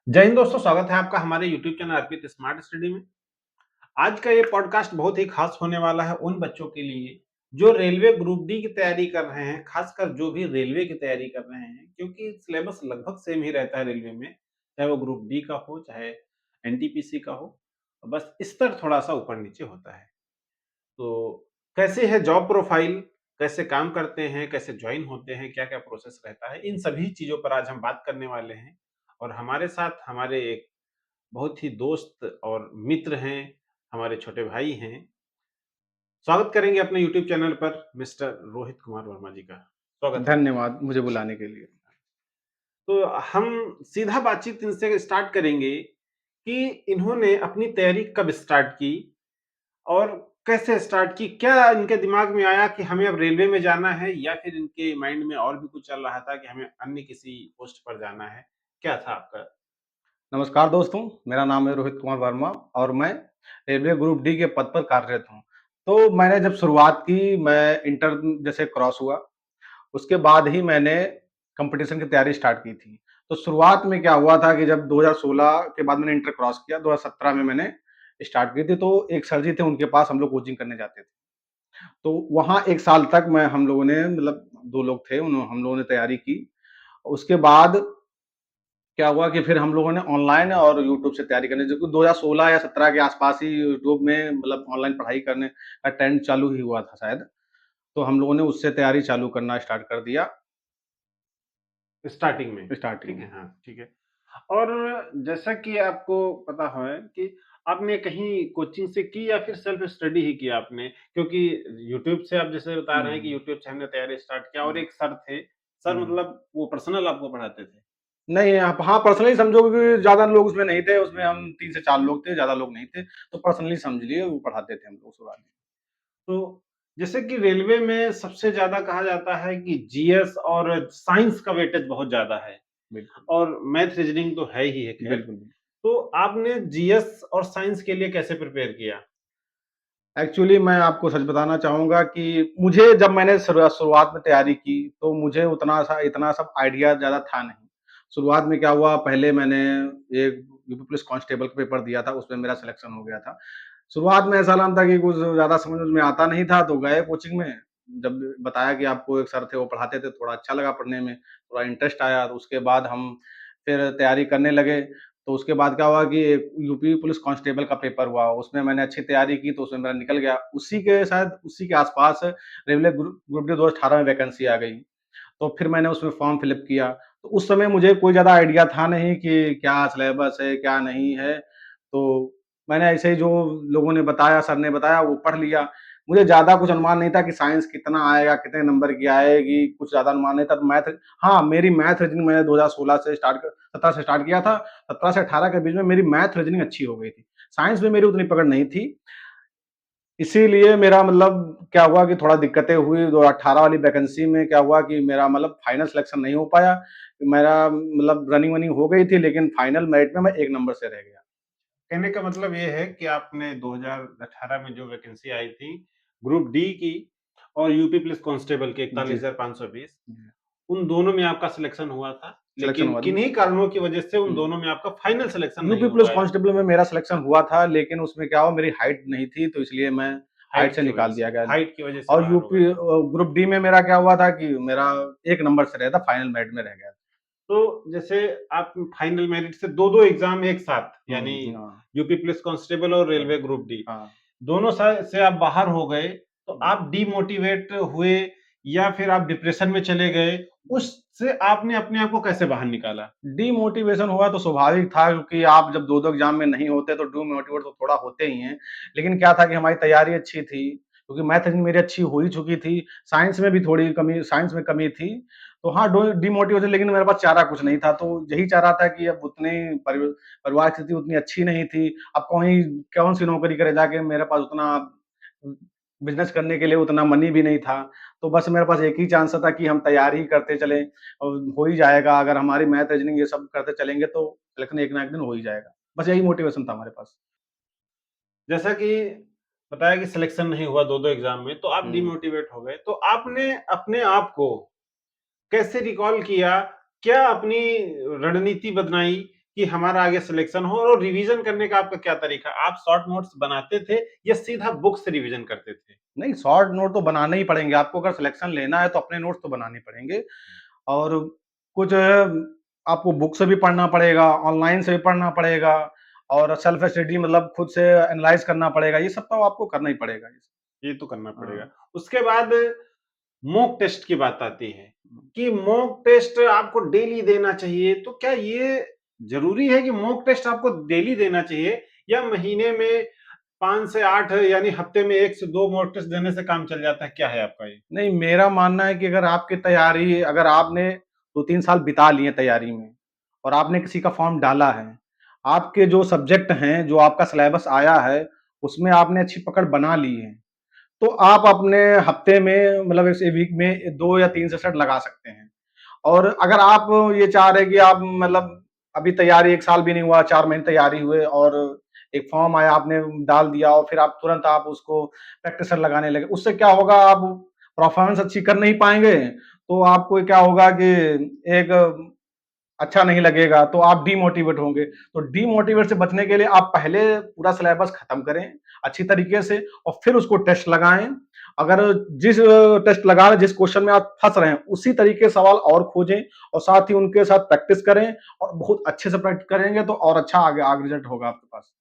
जय हिंद दोस्तों, स्वागत है आपका हमारे यूट्यूब चैनल अर्पित स्मार्ट स्टडी में। आज का ये पॉडकास्ट बहुत ही खास होने वाला है उन बच्चों के लिए जो रेलवे ग्रुप डी की तैयारी कर रहे हैं, खासकर जो भी रेलवे की तैयारी कर रहे हैं, क्योंकि सिलेबस लगभग सेम ही रहता है रेलवे में, चाहे वो ग्रुप डी का हो, चाहे एनटीपीसी का हो, बस स्तर थोड़ा-सा ऊपर-नीचे होता है। तो कैसे है जॉब प्रोफाइल, कैसे काम करते हैं, कैसे जॉइन होते हैं, क्या-क्या प्रोसेस रहता है, इन सभी चीज़ों पर आज हम बात करने वाले हैं। और हमारे साथ हमारे एक बहुत ही दोस्त और मित्र हैं, हमारे छोटे भाई हैं। स्वागत करेंगे अपने यूट्यूब चैनल पर मिस्टर रोहित कुमार वर्मा जी का। स्वागत है। धन्यवाद मुझे बुलाने के लिए। तो हम सीधा बातचीत इनसे स्टार्ट करेंगे कि इन्होंने अपनी तैयारी कब स्टार्ट की और कैसे स्टार्ट की? क्या इनके दिमाग में आया कि हमें अब रेलवे में जाना है या फिर इनके माइंड में और भी कुछ चल रहा था कि हमें अन्य किसी पोस्ट पर जाना है? क्या था आपका? नमस्कार दोस्तों, मेरा नाम है रोहित कुमार वर्मा और मैं रेलवे ग्रुप डी के पद पर कार्यरत हूँ। तो मैंने जब शुरुआत की, मैं इंटर जैसे क्रॉस हुआ, उसके बाद ही मैंने कॉम्पिटिशन की तैयारी स्टार्ट की थी। तो शुरुआत में क्या हुआ था कि जब 2016 के बाद मैंने इंटर क्रॉस किया, 2017 में मैंने स्टार्ट की थी, तो एक सर जी थे, उनके पास हम लोग कोचिंग करने जाते थे। तो वहाँ 1 साल तक हम लोगों ने मतलब 2 लोग थे, हम लोगों ने तैयारी की। उसके बाद क्या हुआ कि फिर हम लोगों ने ऑनलाइन और यूट्यूब से तैयारी करनी, जो कि 2016 या 17 के आसपास ही यूट्यूब में मतलब ऑनलाइन पढ़ाई करने का ट्रेंड चालू ही हुआ था शायद। तो हम लोगों ने उससे तैयारी चालू करना स्टार्ट कर दिया स्टार्टिंग में, स्टार्टिंग ठीक है, में। हाँ, ठीक है। और जैसा कि आपको पता है कि आपने कहीं कोचिंग से की या फिर सेल्फ स्टडी ही किया आपने? क्योंकि यूट्यूब से आप जैसे बता रहे हैं कि हुँ, यूट्यूब से हमने तैयारी स्टार्ट किया और हुँ, एक सर थे, सर हुँ। मतलब वो पर्सनल आपको पढ़ाते थे? नहीं, आप हाँ, पर्सनली समझो कि ज़्यादा लोग उसमें नहीं थे, उसमें हम 3 से 4 लोग थे, ज़्यादा लोग नहीं थे। तो पर्सनली समझ लिए, वो पढ़ाते थे हमको शुरुआत में। तो जैसे कि रेलवे में सबसे ज़्यादा कहा जाता है कि जीएस और साइंस का वेटेज बहुत ज़्यादा है बिल्कुल, और मैथ रीज़निंग तो है ही है खैर। बिल्कुल। तो आपने जीएस और साइंस के लिए कैसे प्रिपेयर किया? एक्चुअली मैं आपको सच बताना चाहूँगा कि मुझे जब मैंने शुरुआत में तैयारी की, तो मुझे इतना सब आइडिया ज़्यादा था नहीं। शुरुआत में क्या हुआ, पहले मैंने एक यूपी पुलिस कांस्टेबल का पेपर दिया था, उसमें मेरा सिलेक्शन हो गया था। शुरुआत में ऐसा लगा था कि कुछ ज़्यादा समझ में आता नहीं था, तो गए कोचिंग में। जब बताया कि आपको एक सर थे, वो पढ़ाते थे, थोड़ा अच्छा लगा पढ़ने में, थोड़ा इंटरेस्ट आया, तो उसके बाद हम फिर तैयारी करने लगे। तो उसके बाद क्या हुआ कि यूपी पुलिस कांस्टेबल का पेपर हुआ, उसमें मैंने अच्छी तैयारी की, तो उसमें मेरा निकल गया। उसी के आसपास रेलवे ग्रुप डी 2018 में वैकेंसी आ गई, तो फिर मैंने उसमें फॉर्म फिल अप किया। तो उस समय मुझे कोई ज़्यादा आइडिया था नहीं कि क्या सिलेबस है, क्या नहीं है। तो मैंने ऐसे ही जो लोगों ने बताया, सर ने बताया, वो पढ़ लिया। मुझे ज़्यादा कुछ अनुमान नहीं था कि साइंस कितना आएगा, कितने नंबर की आएगी, कुछ ज़्यादा अनुमान नहीं था। तो हाँ, मेरी मैथ रीज़निंग मैंने 2016 से 17 से स्टार्ट किया था। 17 से 18 के बीच में मेरी मैथ रीज़निंग अच्छी हो गई थी। साइंस में मेरी उतनी पकड़ नहीं थी। इसीलिए मेरा मतलब क्या हुआ कि थोड़ा दिक्कतें हुई, 2018 वाली वैकेंसी में क्या हुआ कि मेरा मतलब फाइनल सिलेक्शन नहीं हो पाया। मेरा मतलब रनिंग-वनिंग हो गई थी, लेकिन फाइनल मेरिट में मैं 1 नंबर से रह गया। कहने का मतलब ये है कि आपने 2018 में जो वैकेंसी आई थी, ग्रुप डी की और यूपी पुलिस कांस्टेबल की जी, 41,520, जी। उन दोनों में आपका सिलेक्शन हुआ था, सिलेक्शन लेकिन हुआ था। किन्हीं कारणों की वजह से उन हुँ। दोनों में आपका फाइनल सिलेक्शन नहीं यूपी हो पुलिस पाया, कांस्टेबल में मेरा सिलेक्शन हुआ था, लेकिन उसमें क्या हुआ, मेरी हाइट नहीं थी, तो इसलिए मैं हाइट हाइट से की वजह निकाल से दिया गया। हाइट की वजह से और बाहर हो गए। ग्रुप डी में मेरा क्या हुआ था कि मेरा 1 नंबर से रहा था, फाइनल मेरिट में रह गया था। तो जैसे आप फाइनल मेरिट से 2-2 एग्ज़ाम एक साथ, यानी हुँ, हाँ, यूपी पुलिस कांस्टेबल और हाँ, रेलवे ग्रुप डी, हाँ। दोनों से आप बाहर हो गए, तो हुँ। आप डिमोटिवेट हुए या फिर आप डिप्रेशन में चले गए? उससे आपने अपने आप को कैसे बाहर निकाला? डीमोटिवेशन हुआ तो स्वाभाविक था, क्योंकि आप जब 2-2 एग्ज़ाम में नहीं होते तो डीमोटिवेट तो थोड़ा होते ही हैं। लेकिन क्या था कि हमारी तैयारी अच्छी थी, क्योंकि मैथ मेरी अच्छी हो ही चुकी थी, साइंस में कमी थी। तो हाँ, डो डीमोटिवेशन, लेकिन मेरे पास चारा कुछ नहीं था, तो यही चाह रहा था कि अब उतने परिवार की स्थिति उतनी अच्छी नहीं थी। अब कहीं कौन-सी नौकरी करे जाके, मेरे पास उतना बिज़नेस करने के लिए उतना मनी भी नहीं था। तो बस मेरे पास एक ही चांस था कि हम तैयारी करते चलें और हो ही जाएगा। अगर हमारी मैथ, रीज़निंग ये सब करते चलेंगे तो सिलेक्शन एक ना एक दिन हो ही जाएगा। बस यही मोटिवेशन था हमारे पास। जैसा कि बताया कि सिलेक्शन नहीं हुआ 2-2 एग्ज़ाम में, तो आप हुँ। डिमोटिवेट हो गए। तो आपने अपने आप को कैसे रिकॉल किया? क्या अपनी रणनीति बनाई कि हमारा आगे सिलेक्शन हो? और रिवीजन करने का आपका क्या तरीका? आप शॉर्ट नोट्स बनाते थे या सीधा बुक से रिवीजन करते थे? नहीं, शॉर्ट नोट तो बनाने ही पड़ेंगे, आपको अगर सिलेक्शन लेना है तो अपने नोट्स तो बनाने पड़ेंगे। और कुछ आपको बुक से भी पढ़ना पड़ेगा, ऑनलाइन से भी पढ़ना पड़ेगा और सेल्फ स्टडी मतलब खुद से एनालाइज़ करना पड़ेगा, ये सब तो आपको करना ही पड़ेगा। ये तो करना पड़ेगा। हाँ। उसके बाद मॉक टेस्ट की बात आती है कि मॉक टेस्ट आपको डेली देना चाहिए, तो क्या ये ज़रूरी है कि मॉक टेस्ट आपको डेली देना चाहिए या महीने में 5 से 8 यानी हफ्ते में 1 से 2 मॉक टेस्ट देने से काम चल जाता है? क्या है आपका ये? नहीं, मेरा मानना है कि अगर आपने 2-3 साल बिता लिए तैयारी में और आपने किसी का फॉर्म डाला है, आपके जो सब्जेक्ट हैं, जो आपका सिलेबस आया है, उसमें आपने अच्छी पकड़ बना ली है, तो आप अपने हफ्ते में मतलब ऐसे वीक में 2 या 3 सेशन लगा सकते हैं। और अगर आप ये चाह रहे हैं कि आप मतलब अभी तैयारी 1 साल भी नहीं हुआ, 4 महीने तैयारी हुए और एक फॉर्म आया, आपने डाल दिया और फिर आप तुरंत आप उसको प्रैक्टिस लगाने लगे। उससे क्या होगा, आप परफॉर्मेंस अच्छी कर नहीं पाएँगे, तो आपको क्या होगा कि एक अच्छा नहीं लगेगा, तो आप डीमोटिवेट होंगे। तो डीमोटिवेट से बचने के लिए आप पहले पूरा सिलेबस खत्म करें अच्छी तरीके से और फिर उसको टेस्ट लगाएँ। अगर जिस टेस्ट लगा रहे, जिस क्वेश्चन में आप फँस रहे हैं, उसी तरीके सवाल और खोजें और साथ ही उनके साथ प्रैक्टिस करें और बहुत अच्छे से प्रैक्टिस करेंगे तो और अच्छा आगे आगे रिजल्ट होगा आपके पास।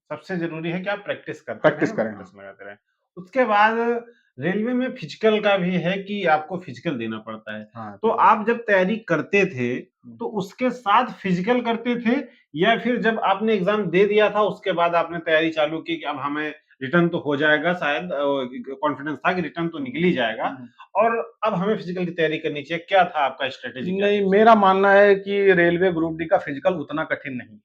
सबसे ज़रूरी है कि आप प्रैक्टिस करते प्रैक्टिस रहें, मॉक करें, हाँ। टेस्ट लगाते रहें। उसके बाद रेलवे में फिजिकल का भी है कि आपको फिजिकल देना पड़ता है। हाँ, तो फिजिकल। आप जब तैयारी करते थे, हुँ। तो उसके साथ फिजिकल करते थे या फिर जब आपने एग्ज़ाम दे दिया था, उसके बाद आपने तैयारी चालू की कि अब हमें रिटर्न तो हो जाएगा शायद कॉन्फिडेंस था कि रिटर्न तो हुँ, निकल ही जाएगा हुँ। और अब हमें फिजिकल की तैयारी करनी चाहिए। क्या था आपका स्ट्रैटेजी क्या नहीं, थी उस मेरा समय? मानना है कि रेलवे ग्रुप डी का फिजिकल उतना कठिन नहीं है।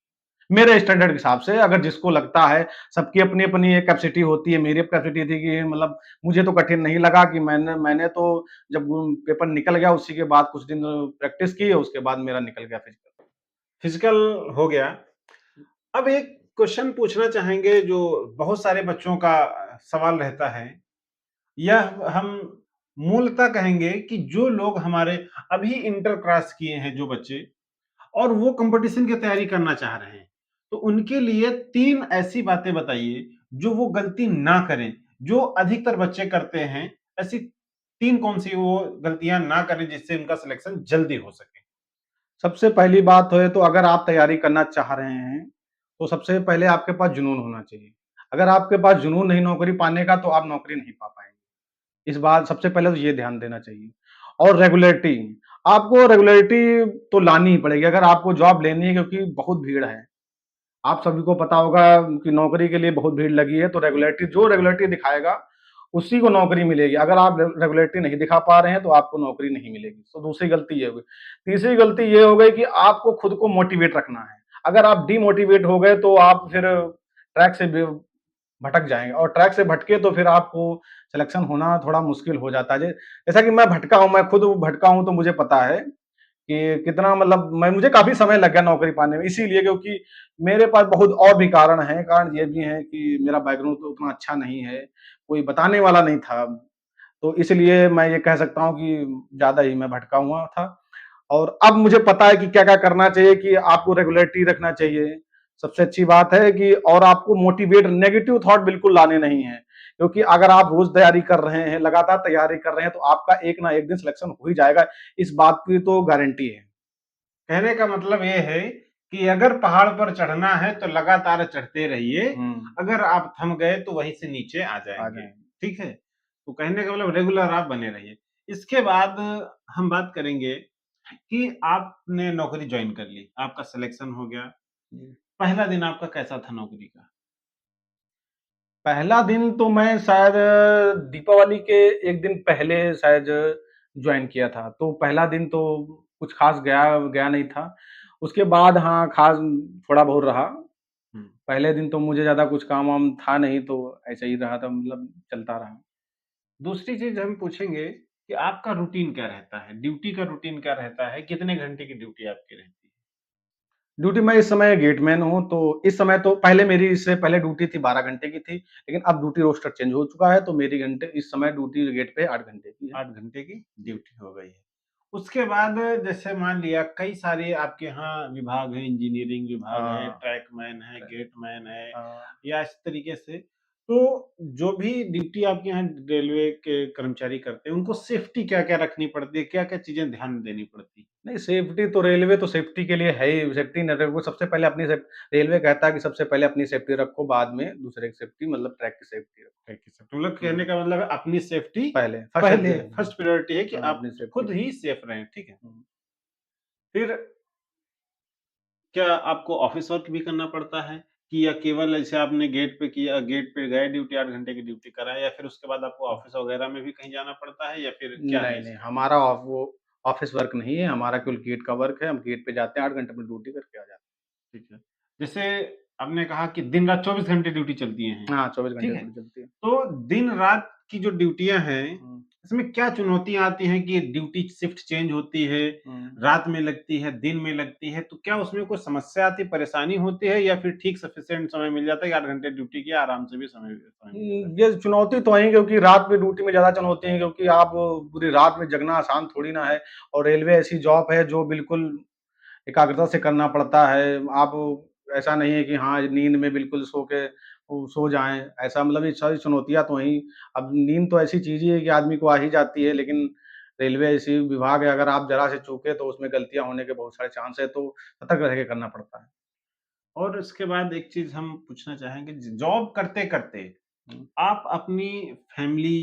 मेरे स्टैंडर्ड के हिसाब से अगर जिसको लगता है, सबकी अपनी-अपनी एक कैपेसिटी होती है, मेरी कैपेसिटी थी कि मतलब मुझे तो कठिन नहीं लगा कि मैंने मैंने तो जब पेपर निकल गया उसी के बाद कुछ दिन प्रैक्टिस की, उसके बाद मेरा निकल गया फिजिकल। फिजिकल हो गया। अब एक क्वेश्चन पूछना चाहेंगे जो बहुत सारे बच्चों का सवाल रहता है। यह हम मूलतः कहेंगे कि जो लोग हमारे अभी इंटर क्रॉस किए हैं जो बच्चे और वो कंपटीशन की तैयारी करना चाह रहे हैं, तो उनके लिए 3 ऐसी बातें बताइए जो वो गलती ना करें, जो अधिकतर बच्चे करते हैं। ऐसी 3 कौन-सी वो गलतियाँ ना करें जिससे उनका सिलेक्शन जल्दी हो सके? सबसे पहली बात है तो अगर आप तैयारी करना चाह रहे हैं, तो सबसे पहले आपके पास जुनून होना चाहिए। अगर आपके पास जुनून नहीं नौकरी पाने का तो आप नौकरी नहीं पा पाएँगे। इस बात सबसे पहले तो ये ध्यान देना चाहिए। और रेगुलैरिटी, आपको रेगुलैरिटी तो लानी ही पड़ेगी अगर आपको जॉब लेनी है क्योंकि बहुत भीड़ है। आप सभी को पता होगा कि नौकरी के लिए बहुत भीड़ लगी है, तो रेगुलैरिटी दिखाएगा, उसी को नौकरी मिलेगी। अगर आप रेगुलैरिटी नहीं दिखा पा रहे हैं, तो आपको नौकरी नहीं मिलेगी। तो दूसरी गलती ये हो गई। तीसरी गलती ये हो गई कि आपको खुद को मोटिवेट रखना है। अगर आप डिमोटिवेट हो गए, तो आप फिर ट्रैक से बे भटक जाएँगे और ट्रैक से भटके तो फिर आपको सिलेक्शन होना थोड़ा मुश्किल हो जाता है। जैसा कि मैं भटका हूँ, मैं खुद भटका हूँ, तो मुझे पता है कि कितना मतलब मैं मुझे काफ़ी समय लग गया नौकरी पाने में, इसीलिए क्योंकि मेरे पास बहुत और भी कारण हैं। कारण ये भी हैं कि मेरा बैकग्राउंड तो उतना अच्छा नहीं है, कोई बताने वाला नहीं था। तो इसलिए मैं ये कह सकता हूँ कि ज़्यादा ही मैं भटका हुआ था। और अब मुझे पता है कि क्या-क्या करना चाहिए कि आपको रेगुलैरिटी रखना चाहिए। सबसे अच्छी बात है कि और आपको मोटिवेट नेगेटिव थॉट बिल्कुल लाने नहीं हैं। क्योंकि अगर आप रोज़ तैयारी कर रहे हैं, लगातार तैयारी कर रहे हैं, तो आपका एक ना एक दिन सिलेक्शन हो ही जाएगा। इस बात की तो गारंटी है। कहने का मतलब ये है कि अगर पहाड़ पर चढ़ना है तो लगातार चढ़ते रहिए, हुँ, अगर आप थम गए तो वहीं से नीचे आ आ जाएँगे, जाएँगे। ठीक है? तो कहने का मतलब रेगुलर आप बने रहिए। इसके बाद हम बात करेंगे कि आपने नौकरी जॉइन कर ली, आपका सिलेक्शन हो गया, जी। पहला दिन आपका कैसा था नौकरी का? पहला दिन तो मैं शायद दीपावली के 1 दिन पहले शायद जॉइन किया था। तो पहला दिन तो कुछ ख़ास गया गया नहीं था। उसके बाद हाँ, ख़ास थोड़ा बहुत रहा। हुँ। पहले दिन तो मुझे ज़्यादा कुछ काम-वाम था नहीं, तो ऐसे ही रहा था मतलब चलता रहा। दूसरी चीज़ हम पूछेंगे कि आपका रूटीन क्या रहता है? ड्यूटी का रूटीन क्या रहता है? कितने घंटे की ड्यूटी आपकी रहती है? ड्यूटी मैं इस समय गेटमैन हूँ, तो इस समय तो पहले मेरी इससे पहले ड्यूटी थी 12 घंटे की थी, लेकिन अब ड्यूटी रोस्टर चेंज हो चुका है, तो मेरी घंटे इस समय ड्यूटी गेट पे 8 घंटे की है। 8 घंटे की ड्यूटी हो गई है। उसके बाद जैसे मान लिया कई सारे आपके यहाँ विभाग हैं, इंजीनियरिंग विभाग है, हाँ, ट्रैकमैन है, गेटमैन है हाँ। या इस तरीके से। तो जो भी ड्यूटी आपके यहाँ रेलवे के कर्मचारी करते हैं, उनको सेफ्टी क्या-क्या रखनी पड़ती है? क्या-क्या चीज़ें ध्यान में देनी पड़ती है? नहीं, सेफ्टी तो रेलवे तो सेफ्टी के लिए है ही, सेफ्टी न रखो सबसे पहले अपनी सेफ रेलवे कहता है कि सबसे पहले अपनी सेफ्टी रखो, बाद में दूसरे की सेफ्टी मतलब ट्रैक की सेफ्टी रखो। ट्रैक की सेफ्टी मतलब कहने हुँ, का मतलब है अपनी सेफ्टी पहले फर्स्ट पहले, फर्स्ट प्रायोरिटी है कि हाँ, आप अपनी सेफ्टी खुद ही सेफ रहें, ठीक है? हुँ। फिर क्या आपको ऑफ़िस वर्क भी करना पड़ता है कि या केवल ऐसे आपने गेट पे किया, गेट पे गए ड्यूटी 8 घंटे की ड्यूटी कराएँ या फिर उसके बाद आपको ऑफ़िस वग़ैरह में भी कहीं जाना पड़ता है या फिर क्या है नहीं, नहीं, इसका? हमारा वो ऑफ़िस वर्क नहीं है, हमारा केवल गेट का वर्क है, हम गेट पे जाते हैं, 8 घंटे अपनी ड्यूटी करके आ जाते ठीक है। जैसे आपने कहा कि दिन-रात 24 घंटे ड्यूटी चलती हैं, हैं। हाँ, 24 घंटे ठीक है? ड्यूटी चलती है। तो दिन-रात की जो ड्यूटियाँ हैं, हुँ, इसमें क्या चुनौतियाँ आती हैं कि ड्यूटी शिफ्ट चेंज होती है, हुँ। रात में लगती है, दिन में लगती है, तो क्या उसमें कोई समस्या आती है, परेशानी होती है या फिर ठीक सफिशिएंट समय मिल जाता है कि 8 घंटे ड्यूटी किया, आराम से भी समय समय मिल जाता है? ये चुनौती तो है ही क्योंकि रात में ड्यूटी में ज़्यादा चुनौती है क्योंकि आप पूरी रात में जगना आसान थोड़ी ना है और रेलवे ऐसी जॉब है जो बिल्कुल एकाग्रता से करना पड़ता है। आप ऐसा नहीं है कि हाँ, नींद में बिल्कुल सो के सो जाएँ, ऐसा मतलब ये सारी चुनौतियाँ तो हैं ही। अब नींद तो ऐसी चीज़ ही है कि आदमी को आ ही जाती है, लेकिन रेलवे ऐसी विभाग है अगर आप ज़रा से चूके तो उसमें गलतियाँ होने के बहुत सारे चांस है, तो सतर्क रह के करना पड़ता है। और उसके बाद एक चीज़ हम पूछना चाहेंगे जॉब करते-करते हुँ। आप अपनी फैमिली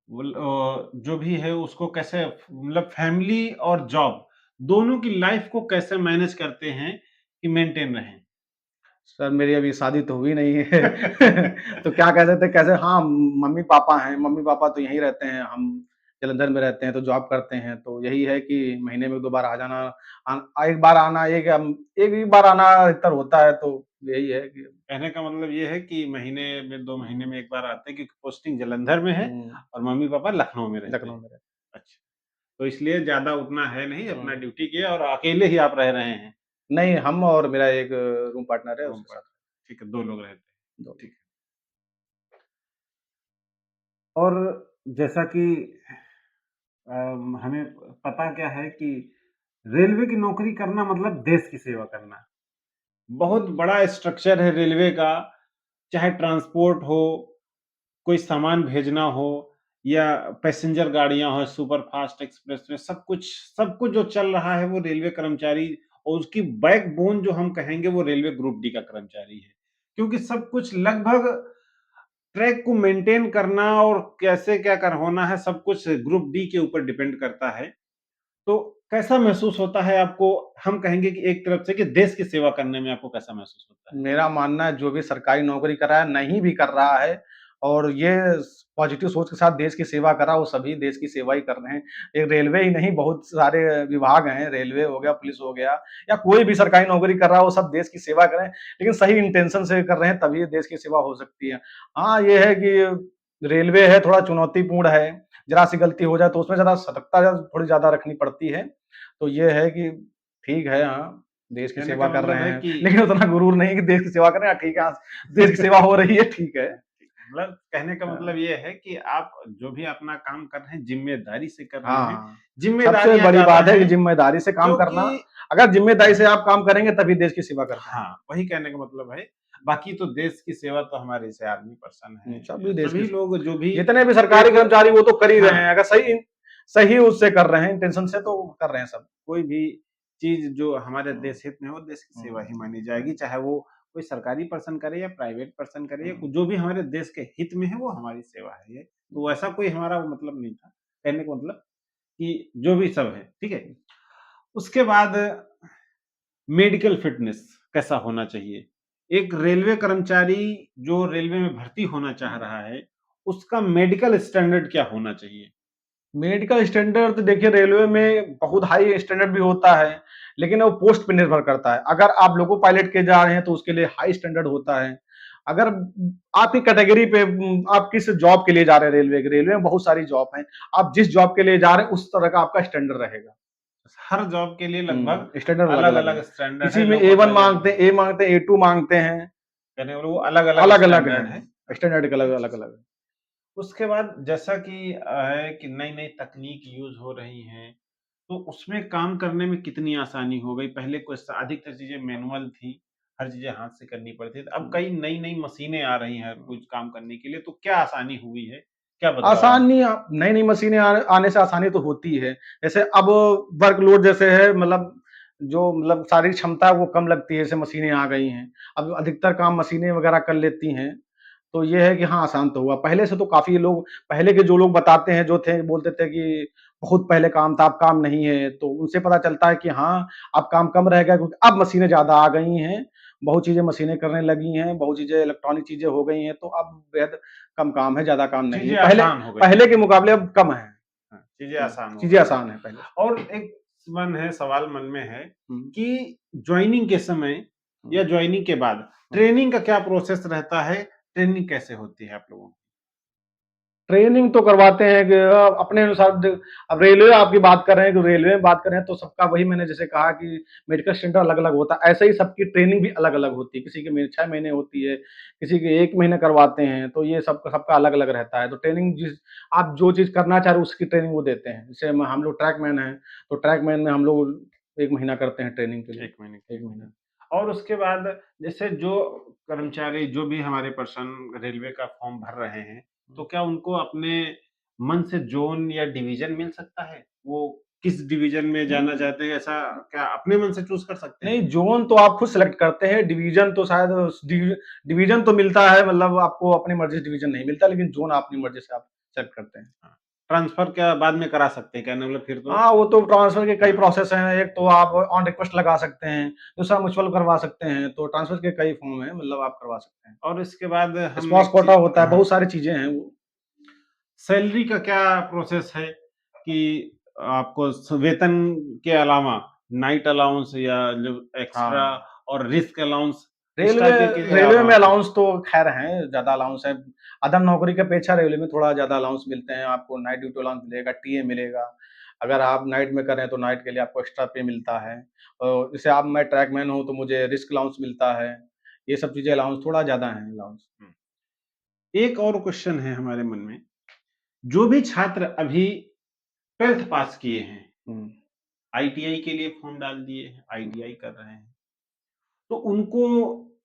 जो भी है उसको कैसे मतलब फैमिली और जॉब दोनों की लाइफ को कैसे मैनेज करते हैं कि मेंटेन रहें? सर मेरी अभी शादी तो हुई नहीं है तो क्या कह सकते हैं कैसे हाँ, मम्मी-पापा हैं, मम्मी-पापा तो यहीं रहते हैं, हम जालंधर में रहते हैं तो जॉब करते हैं, तो यही है कि महीने में 2 बार आ जाना एक बार आना एक ही बार आना अधिकतर होता है तो यही है कि कहने का मतलब ये है कि महीने में 2 महीने में 1 बार आते हैं क्योंकि पोस्टिंग जालंधर में है हुँ, और मम्मी-पापा लखनऊ में रहते लखनऊ हैं। में रहते अच्छा, तो इसलिए ज़्यादा उतना है नहीं, हैं। अपना हुँ, ड्यूटी किया और अकेले ही आप रह रहे हैं नहीं हम और मेरा एक रूम पार्टनर है रूम उसके पर। साथ ठीक है, 2 लोग रहते हैं। 2 ठीक है। और जैसा कि हमें पता क्या है कि रेलवे की नौकरी करना मतलब देश की सेवा करना। बहुत बड़ा स्ट्रक्चर है रेलवे का, चाहे ट्रांसपोर्ट हो, कोई सामान भेजना हो या पैसेंजर गाड़ियाँ हो, सुपरफ़ास्ट एक्सप्रेस में सब कुछ जो चल रहा है वो रेलवे कर्मचारी और उसकी बैकबोन जो हम कहेंगे वो रेलवे ग्रुप डी का कर्मचारी है। क्योंकि सब कुछ लगभग ट्रैक को मेंटेन करना और कैसे क्या कर होना है सब कुछ ग्रुप डी के ऊपर डिपेंड करता है। तो कैसा महसूस होता है आपको? हम कहेंगे कि एक तरफ से कि देश की सेवा करने में आपको कैसा महसूस होता है? मेरा मानना है जो भी सरकारी नौकरी कर रहा है, नहीं भी कर रहा है और ये पॉजिटिव सोच के साथ देश की सेवा कर रहा है, वो सभी देश की सेवा ही कर रहे हैं। एक रेलवे ही नहीं बहुत सारे विभाग हैं, रेलवे हो गया, पुलिस हो गया या कोई भी सरकारी नौकरी कर रहा है, वो सब देश की सेवा कर रहे हैं, लेकिन सही इंटेंशन से कर रहे हैं तभी देश की सेवा हो सकती है। हाँ, ये है कि रेलवे है थोड़ा चुनौतीपूर्ण है, ज़रा-सी गलती हो जाए तो उसमें ज़रा सतर्कता थोड़ी ज़्यादा रखनी पड़ती है। तो ये है कि ठीक है हाँ, देश की कहने सेवा का कर मतलब रहे है हैं, कि लेकिन उतना गुरूर नहीं कि देश की सेवा कर रहे हैं, ठीक है, देश की सेवा हो रही है, ठीक है। मतलब कहने का हाँ, मतलब ये है कि आप जो भी अपना काम कर रहे हैं, ज़िम्मेदारी से कर रहे हैं। हाँ। सबसे ज़िम्मेदारियाँ बड़ी ज़्यादा बात है कि हैं ज़िम्मेदारी से काम करना, क्योंकि अगर ज़िम्मेदारी से आप काम करेंगे तभी देश की सेवा कर पाएँगे। हाँ, वही कहने का मतलब है। बाकी तो देश की सेवा तो हमारे जैसे आदमी पर्सन हैं, सभी देश की सभी लोग जो भी जितने भी सरकारी एक कर्मचारी वो तो कर ही रहे हाँ, हैं, अगर सही सही उससे कर रहे हैं, इंटेंशन से तो कर रहे हैं सब। कोई भी चीज़ जो हमारे हुँ, देश हित में हो, देश की सेवा हुँ, ही मानी जाएगी, चाहे वो कोई सरकारी पर्सन करे या प्राइवेट पर्सन करे, हुँ, जो भी हमारे देश के हित में है, वो हमारी सेवा है ये। तो ऐसा कोई हमारा वो मतलब नहीं था। कहने का मतलब कि जो भी सब है, ठीक है? उसके बाद मेडिकल फिटनेस कैसा होना चाहिए? एक रेलवे कर्मचारी जो रेलवे में भर्ती होना चाह हुँ। रहा है, उसका मेडिकल स्टैंडर्ड क्या होना चाहिए? मेडिकल स्टैंडर्ड तो देखिए रेलवे में बहुत हाई स्टैंडर्ड भी होता है, लेकिन वो पोस्ट पे निर्भर करता है। अगर आप लोको पायलट के जा रहे हैं तो उसके लिए हाई स्टैंडर्ड होता है। अगर आपकी कैटेगरी पे आप किस जॉब के लिए जा रहे हैं रेलवे में बहुत सारी जॉब हैं। आप जिस जॉब के लिए जा रहे हैं उस तरह का आपका स्टैंडर्ड रहेगा। हर जॉब के लिए लगभग स्टैंडर्ड अलग-अलग है। अलग-अलग स्टैंडर्ड किसी है, में लोको ए1 पायलट माँगते हैं, ए माँगते हैं, ए2 माँगते हैं, यानी वो अलग-अलग अलग-अलग स्टैंडर्ड है। हैं। स्टैंडर्ड के अलग ठीक है। अलग-अलग है। उसके बाद जैसा कि है कि नई-नई तकनीक यूज़ हो रही हैं, तो उसमें काम करने में कितनी आसानी हो गई? पहले कुछ अधिकतर चीज़ें मैनुअल थी, हर चीज़ें हाथ से करनी पड़ती थी। अब हुँ। कई नई-नई मशीनें आ रही हैं कुछ काम करने के लिए, तो क्या आसानी हुई है? क्या बदलाव आया? आसानी नई-नई मशीनें आने से आसानी तो होती है। जैसे अब वर्कलोड जैसे है मतलब जो मतलब शारीरिक क्षमता है वो कम लगती है, जैसे मशीनें आ गई हैं। अब अधिकतर काम मशीनें वगैरह कर लेती हैं, तो ये है कि हाँ, आसान तो हुआ। पहले से तो काफ़ी लोग पहले के जो लोग बताते हैं जो थे बोलते थे कि बहुत पहले काम था, अब काम नहीं है, तो उनसे पता चलता है कि हाँ, अब काम कम रह गया क्योंकि अब मशीनें ज़्यादा आ गई हैं। बहुत चीज़ें मशीनें करने लगी हैं, बहुत चीज़ें इलेक्ट्रॉनिक चीज़ें हो गई हैं, तो अब बेहद कम काम है, ज़्यादा काम नहीं है। चीज़ें पहले आसान हो गई पहले हैं। के मुकाबले अब कम है। हाँ, चीज़ें आसान हो चीज़ें गई हैं। आसान है पहले से। और एक सवाल मन में है हुँ, कि जॉइनिंग के समय हुँ, या जॉइनिंग के बाद हुँ। ट्रेनिंग का क्या प्रोसेस रहता है? ट्रेनिंग कैसे होती है आप लोगों की? ट्रेनिंग तो करवाते हैं कि अपने अनुसार अब रेलवे आपकी बात कर रहे हैं कि रेलवे में बात कर रहे हैं तो सबका वही मैंने जैसे कहा कि मेडिकल स्टैंडर्ड अलग-अलग होता है, ऐसे ही सबकी ट्रेनिंग भी अलग-अलग होती है। किसी की में 6 महीने होती है, किसी के 1 महीने करवाते हैं, तो ये सबका सबका अलग-अलग रहता है। तो ट्रेनिंग जिस आप जो चीज़ करना चाह रहे हो उसकी ट्रेनिंग वो देते हैं। जैसे हम लोग ट्रैकमैन हैं, तो ट्रैकमैन में हम लोग 1 महीना करते हैं ट्रेनिंग के लिए, 1 महीने के 1 लिए होता महीना। है। और उसके बाद जैसे जो कर्मचारी जो भी हमारे पर्सन रेलवे का फॉर्म भर रहे हैं, तो क्या उनको अपने मन से ज़ोन या डिवीज़न मिल सकता है? वो किस डिवीज़न में जाना हुँ। चाहते हैं, ऐसा क्या अपने मन से चूज़ कर सकते हैं? नहीं, ज़ोन तो आप खुद सेलेक्ट करते हैं, डिवीज़न तो शायद डिवीज़न तो मिलता है मतलब आपको अपनी मर्ज़ी से डिवीज़न नहीं मिलता, लेकिन ज़ोन अपनी मर्ज़ी से आप सेलेक्ट करते हैं। हाँ, ट्रांसफ़र क्या बाद में करा सकते हैं, कहने मतलब फिर तो हाँ, वो तो ट्रांसफ़र के कई हाँ, प्रोसेस हैं, एक तो आप ऑन रिक्वेस्ट लगा सकते हैं, दूसरा म्यूचुअल करवा सकते हैं, तो ट्रांसफ़र के कई फॉर्म हैं, मतलब आप करवा सकते हैं। और इसके बाद हम स्पॉस एक कोटा चीज़ होता है, हाँ, बहुत सारी चीज़ें हैं वो। सैलरी का क्या प्रोसेस है कि आपको वेतन के अलावा नाइट अलाउंस या जो एक्स्ट्रा हाँ। और रिस्क अलाउंस इस रेलवे टाइप के चीजें रेलवे में हाँ, अलाउंस तो ख़ैर हैं, ज़्यादा अलाउंस है। अदर नौकरी की अपेक्षा रेलवे में थोड़ा ज़्यादा अलाउंस मिलते हैं, आपको नाइट ड्यूटी अलाउंस मिलेगा, टीए मिलेगा। अगर आप नाइट में कर रहे हैं, तो नाइट के लिए आपको एक्स्ट्रा पे मिलता है। जैसे अब मैं ट्रैकमैन हूँ, तो मुझे रिस्क अलाउंस मिलता है। ये सब चीज़ें अलाउंस थोड़ा ज़्यादा हैं अलाउंस। हम्म। एक और क्वेश्चन है हमारे मन में जो भी छात्र अभी 12th पास किए हैं हुँ, आईटीआई के लिए फॉर्म डाल दिए हैं हुँ, आईटीआई कर रहे हैं तो उनको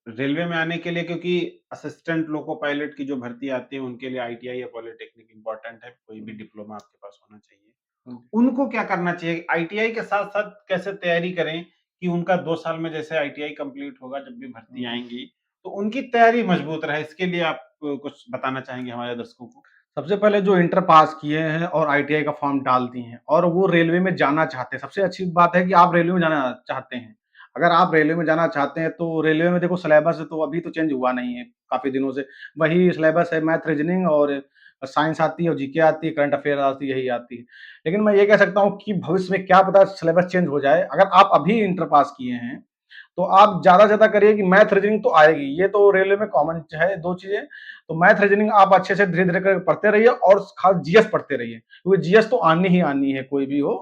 रेलवे में आने के लिए क्योंकि असिस्टेंट लोको पायलट की जो भर्ती आती है उनके लिए आईटीआई या पॉलिटेक्निक इंपॉर्टेंट है कोई भी हुँ, डिप्लोमा आपके पास होना चाहिए हुँ, उनको क्या करना चाहिए? आईटीआई के साथ-साथ कैसे तैयारी करें कि उनका 2 साल में जैसे आईटीआई कंप्लीट होगा जब भी भर्ती हुँ। आएँगी, तो उनकी तैयारी मजबूत रहे, इसके लिए आप कुछ बताना चाहेंगे हमारे दर्शकों को? सबसे पहले जो इंटर पास किए हैं और आईटीआई का फॉर्म डाल दिए हैं और वो रेलवे में जाना चाहते हैं, सबसे अच्छी बात है कि आप रेलवे में जाना चाहते हैं। अगर आप रेलवे में जाना चाहते हैं तो रेलवे में देखो सिलेबस तो अभी तो चेंज हुआ नहीं है काफ़ी दिनों से। वही सिलेबस है मैथ, रीजनिंग और साइंस आती है और जीके आती है, करंट अफेयर आती है, यही आती है। लेकिन मैं ये कह सकता हूँ कि भविष्य में क्या पता सिलेबस चेंज हो जाए। अगर आप अभी इंटर पास किए हैं तो आप ज़्यादा से ज़्यादा करिए कि मैथ, रीजनिंग तो आएगी, ये तो रेलवे में कॉमन है 2 चीज़ें। तो मैथ, रीजनिंग आप अच्छे से धीरे-धीरे करके पढ़ते रहिए और खास जीएस पढ़ते रहिए, क्योंकि जीएस तो आनी ही आनी है कोई भी हो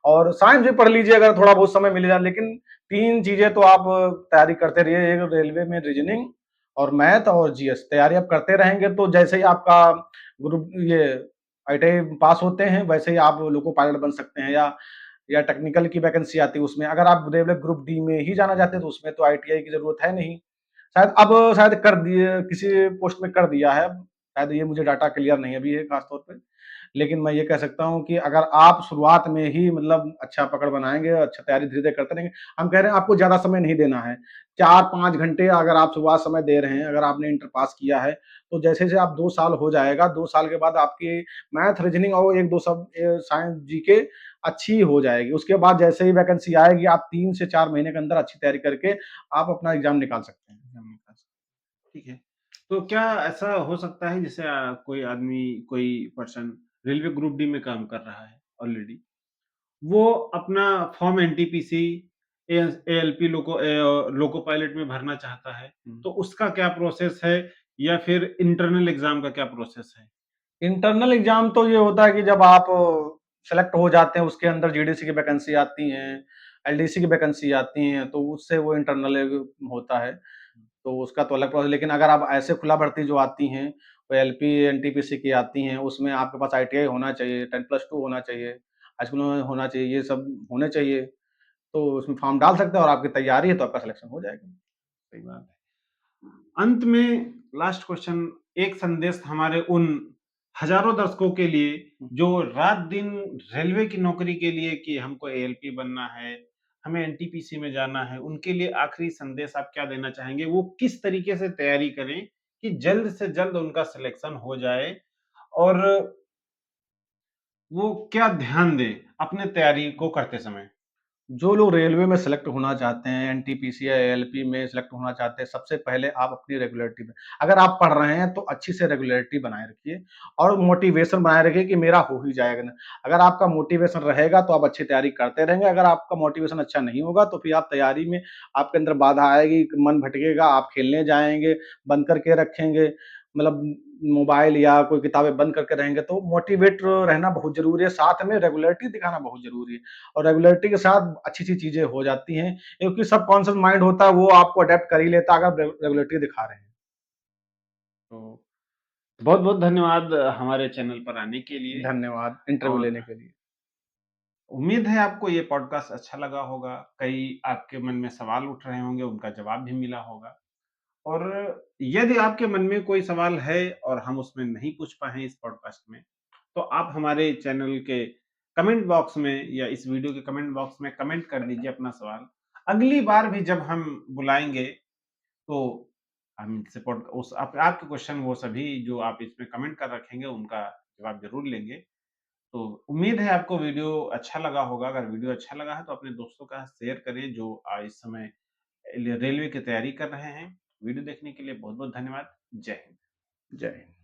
और साइंस भी पढ़ लीजिए अगर थोड़ा बहुत समय मिलेगा, लेकिन 3 चीज़ें तो आप तैयारी करते रहिए, एक रेलवे में रीजनिंग और मैथ और जीएस तैयारी आप करते रहेंगे तो जैसे ही आपका ग्रुप ये आईटीआई पास होते हैं, वैसे ही आप लोको पायलट बन सकते हैं या टेक्निकल की वैकेंसी आती है उसमें। अगर आप रेलवे ग्रुप डी में ही जाना चाहते हैं तो उसमें तो आईटीआई की ज़रूरत है नहीं। शायद कर दिए किसी पोस्ट में कर दिया है, शायद ये मुझे डाटा क्लियर नहीं है अभी ये खास तौर पे। लेकिन मैं ये कह सकता हूँ कि अगर आप शुरुआत में ही मतलब अच्छा पकड़ बनाएँगे, अच्छा तैयारी धीरे-धीरे करते रहेंगे, हम कह रहे हैं आपको ज़्यादा समय नहीं देना है। 4-5 घंटे अगर आप शुरुआत समय दे रहे हैं, अगर आपने इंटर पास किया है, तो जैसे-जैसे आप 2 साल हो जाएगा, 2 साल के बाद आपकी मैथ, रीजनिंग और 1-2 सब साइंस, जीके अच्छी हो जाएगी। उसके बाद जैसे ही वैकेंसी आएगी, आप 3 से 4 महीने के अंदर अच्छी तैयारी करके आप अपना एग्ज़ाम निकाल सकते हैं। एग्ज़ाम निकाल सकते हैं, ठीक है। तो क्या ऐसा हो सकता है जैसे कोई आदमी, कोई पर्सन रेलवे ग्रुप डी में काम कर रहा है ऑलरेडी, वो अपना form NTPC, ALP loco pilot में भरना चाहता है, हुँ। तो उसका क्या प्रोसेस है या फिर इंटरनल एग्ज़ाम का क्या प्रोसेस है? इंटरनल एग्ज़ाम तो ये होता है कि जब आप सेलेक्ट हो जाते हैं, उसके अंदर जीडीसी की वैकेंसी आती हैं, एलडीसी की वैकेंसी आती हैं, तो उससे वो इंटरनल होता है। तो उसका तो अलग प्रोसेस लेकिन अगर आप ऐसे खुला भर्ती जो आती हैं, वो एलपी, एनटीपीसी की आती हैं, उसमें आपके पास आईटीआई होना चाहिए, 10+2 होना चाहिए। हाई स्कूल में होना चाहिए, ये सब होने चाहिए। तो उसमें फॉर्म डाल सकते हैं और आपकी तैयारी है तो आपका सिलेक्शन हो जाएगा। सही बात है। अंत में लास्ट क्वेश्चन, एक संदेश हमारे उन हजारों दर्शकों के लिए हुँ। जो रात-दिन रेलवे की नौकरी के लिए कि हमको एएलपी बनना है, हमें एनटीपीसी में जाना है, उनके लिए आखिरी संदेश आप क्या देना चाहेंगे? वो किस तरीके से तैयारी करें कि जल्द से जल्द उनका सिलेक्शन हो जाए और वो क्या ध्यान दें अपने तैयारी को करते समय? जो लोग रेलवे में सेलेक्ट होना चाहते हैं, एनटीपीसी या एएलपी में सेलेक्ट होना चाहते हैं, सबसे पहले आप अपनी रेगुलरिटी में अगर आप पढ़ रहे हैं, तो अच्छी से रेगुलरिटी बनाए रखिए और मोटिवेशन बनाए रखिए कि मेरा हो ही जाएगा ना। अगर आपका मोटिवेशन रहेगा, तो आप अच्छी तैयारी करते रहेंगे, अगर आपका मोटिवेशन अच्छा नहीं होगा, तो फिर आप तैयारी में आपके अंदर बाधा आएगी, मन भटकेगा, आप खेलने जाएँगे, बंद करके रखेंगे, मतलब मोबाइल या कोई किताबें बंद करके रहेंगे, तो मोटिवेट रहना बहुत ज़रूरी है, साथ में रेगुलरिटी दिखाना बहुत ज़रूरी है। और रेगुलरिटी के साथ अच्छी-अच्छी चीज़ें हो जाती हैं, क्योंकि सबकॉन्शियस माइंड होता है, वो आपको अडैप्ट कर ही लेता है अगर रेगुलरिटी दिखा रहे हैं। तो बहुत-बहुत धन्यवाद हमारे चैनल पर आने के लिए धन्यवाद इंटरव्यू और लेने के लिए। उम्मीद है आपको ये पॉडकास्ट अच्छा लगा होगा। कई आपके मन में सवाल उठ रहे होंगे, उनका जवाब भी मिला होगा। और यदि आपके मन में कोई सवाल है और हम उसमें नहीं पूछ पाए हैं इस पॉडकास्ट में, तो आप हमारे चैनल के कमेंट बॉक्स में या इस वीडियो के कमेंट बॉक्स में कमेंट कर दीजिए अपना सवाल। अगली बार भी जब हम बुलाएँगे, तो हम इनसे पॉड उस आप आपके क्वेश्चन वो सभी जो आप इसमें कमेंट कर रखेंगे, उनका जवाब ज़रूर लेंगे। तो उम्मीद है आपको वीडियो अच्छा लगा होगा। अगर वीडियो अच्छा लगा है, तो अपने दोस्तों के साथ शेयर करें जो इस समय रेलवे की तैयारी कर रहे हैं। वीडियो देखने के लिए बहुत-बहुत धन्यवाद। जय हिंद। जय हिंद।